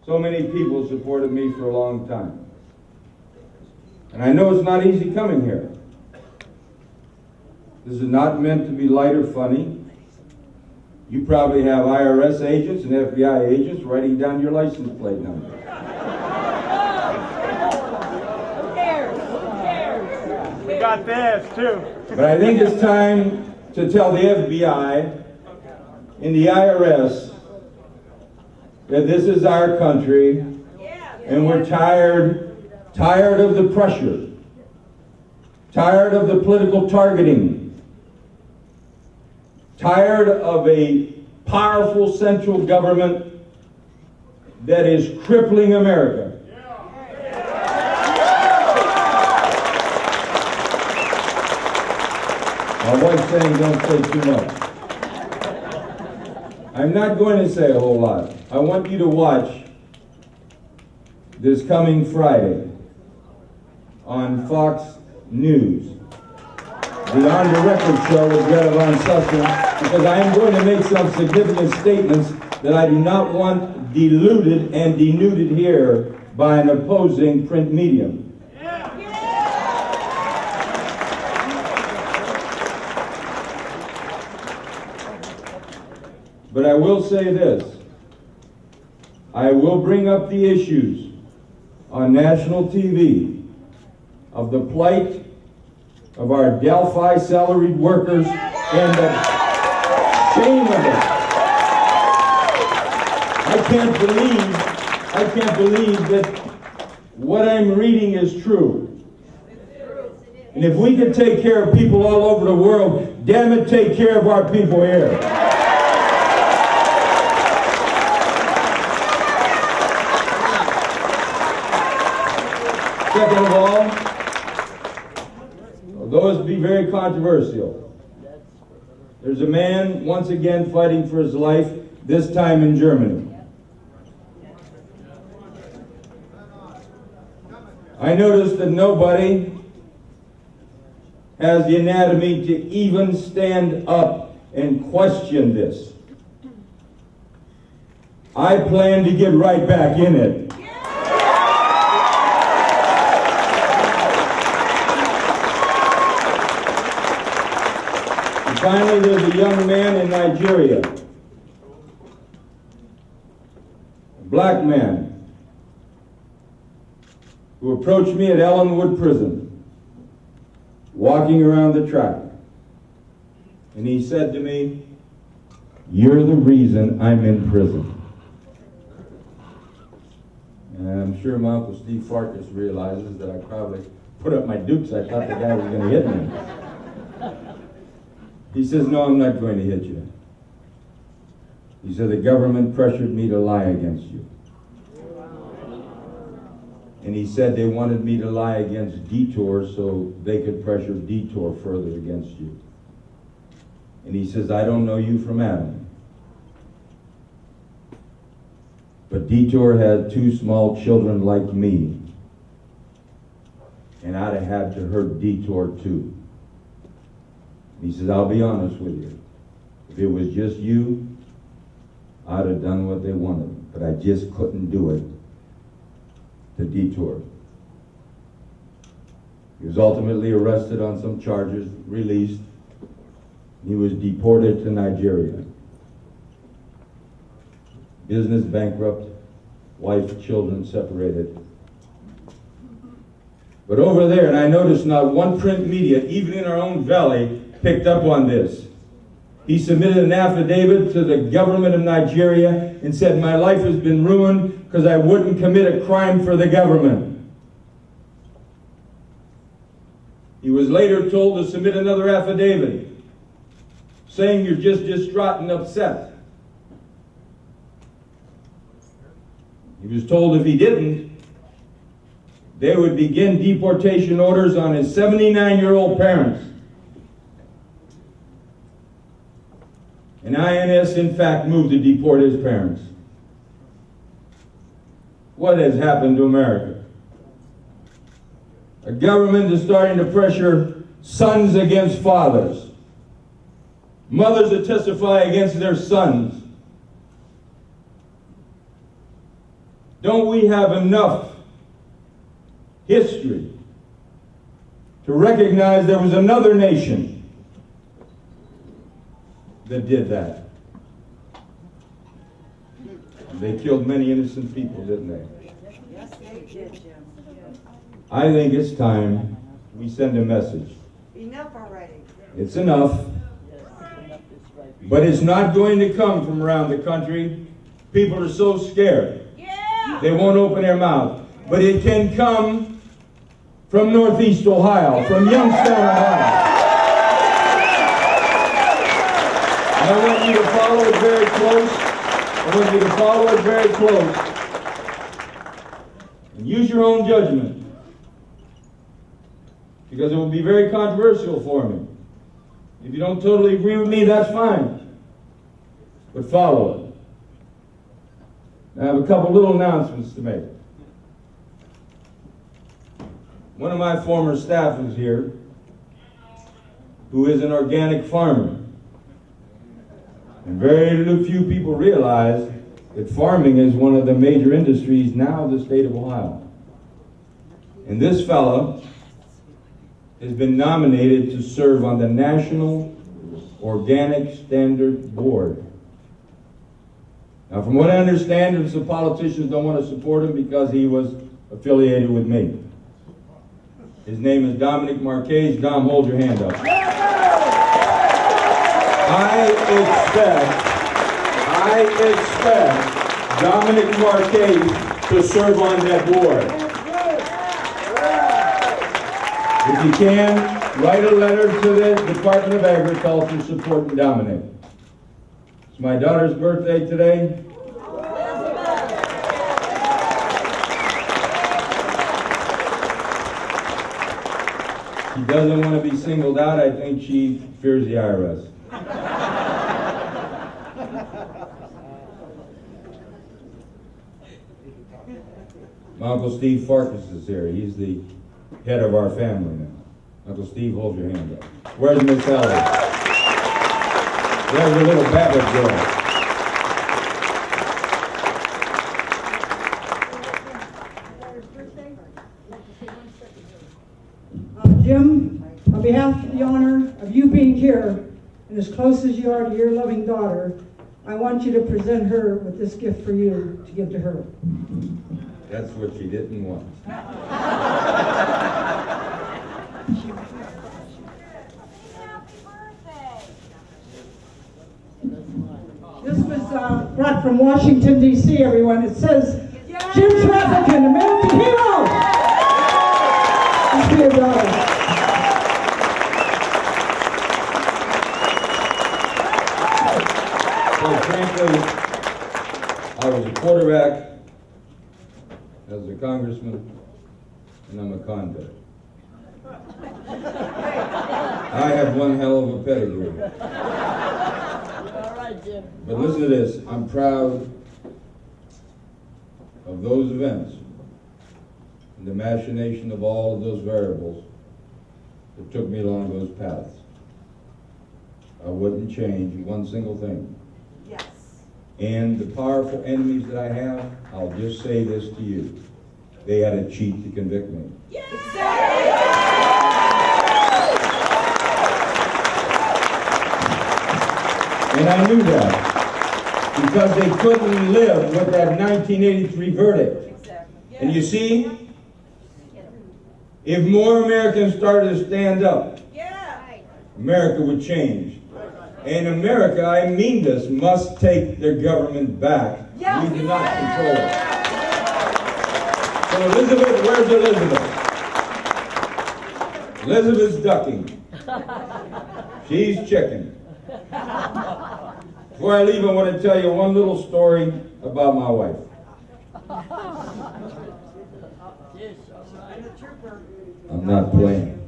So many people supported me for a long time. And I know it's not easy coming here. This is not meant to be light or funny. You probably have IRS agents and FBI agents writing down your license plate number. Who cares? Who cares? We got this too. But I think it's time to tell the FBI and the IRS that this is our country and we're tired of the pressure, tired of the political targeting, tired of a powerful central government that is crippling America. My wife's saying don't say too much. I'm not going to say a whole lot. I want you to watch this coming Friday on Fox News, the On the Record show with Greta Van Susteren, because I am going to make some significant statements that I do not want diluted and denuded here by an opposing print medium. But I will say this. I will bring up the issues on national TV of the plight of our Delphi salaried workers and the shame of it. I can't believe that what I'm reading is true. And if we can take care of people all over the world, damn it, take care of our people here. Second of all, although it be very controversial, there's a man once again fighting for his life, this time in Germany. I noticed that nobody has the anatomy to even stand up and question this. I plan to get right back in it. Finally, there's a young man in Nigeria, a black man, who approached me at Ellenwood Prison, walking around the track. And he said to me, "You're the reason I'm in prison." And I'm sure my Uncle Steve Farkas realizes that I probably put up my dukes. I thought the guy was going to hit me. He says, "No, I'm not going to hit you." He said, "The government pressured me to lie against you." And he said they wanted me to lie against Detour so they could pressure Detour further against you. And he says, "I don't know you from Adam. But Detour had 2 small children like me. And I'd have had to hurt Detour too." He says, "I'll be honest with you. If it was just you, I'd have done what they wanted, but I just couldn't do it to Detour." He was ultimately arrested on some charges, released. He was deported to Nigeria. Business bankrupt, wife, children separated. But over there, and I noticed not one print media, even in our own valley, picked up on this. He submitted an affidavit to the government of Nigeria and said, "My life has been ruined because I wouldn't commit a crime for the government." He was later told to submit another affidavit saying, "You're just distraught and upset." He was told if he didn't, they would begin deportation orders on his 79-year-old parents. And INS, in fact, moved to deport his parents. What has happened to America? A government is starting to pressure sons against fathers. Mothers that testify against their sons. Don't we have enough history to recognize there was another nation that did that? They killed many innocent people, didn't they? Yes, they did, Jim. I think it's time we send a message. Enough already. It's enough. But it's not going to come from around the country. People are so scared. Yeah. They won't open their mouth. But it can come from Northeast Ohio, from Youngstown, Ohio. And I want you to follow it very close. I want you to follow it very close. And use your own judgment. Because it will be very controversial for me. If you don't totally agree with me, that's fine. But follow it. I have a couple little announcements to make. One of my former staff is here, who is an organic farmer. And very few people realize that farming is one of the major industries now in the state of Ohio. And this fellow has been nominated to serve on the National Organic Standard Board. Now, from what I understand, some politicians don't want to support him because he was affiliated with me. His name is Dominic Marquez. Dom, hold your hand up. I expect Dominic Marquez to serve on that board. If you can, write a letter to the Department of Agriculture supporting Dominic. It's my daughter's birthday today. She doesn't want to be singled out. I think she fears the IRS. My Uncle Steve Farkas is here. He's the head of our family now. Uncle Steve, hold your hand up. Where's Miss Ellie? There's a little Babbitt girl. Jim, on behalf of the honor of you being here, and as close as you are to your loving daughter, I want you to present her with this gift for you to give to her. That's what she didn't want. This was brought from Washington, D.C., everyone. It says, Jim Traficant, American hero! This for your daughter. So frankly, I was a quarterback, as a congressman, and I'm a convict. I have one hell of a pedigree. All right, Jim. But listen to this, I'm proud of those events and the machination of all of those variables that took me along those paths. I wouldn't change one single thing. Yes. And the powerful enemies that I have, I'll just say this to you. They had to cheat to convict me. Yes. And I knew that because they couldn't live with that 1983 verdict. Exactly. Yes. And you see, if more Americans started to stand up, Yeah. America would change. And America, I mean this, must take their government back. Yes. We do not control it. So Elizabeth, where's Elizabeth? Elizabeth's ducking. She's chicken. Before I leave, I want to tell you one little story about my wife. I'm not playing.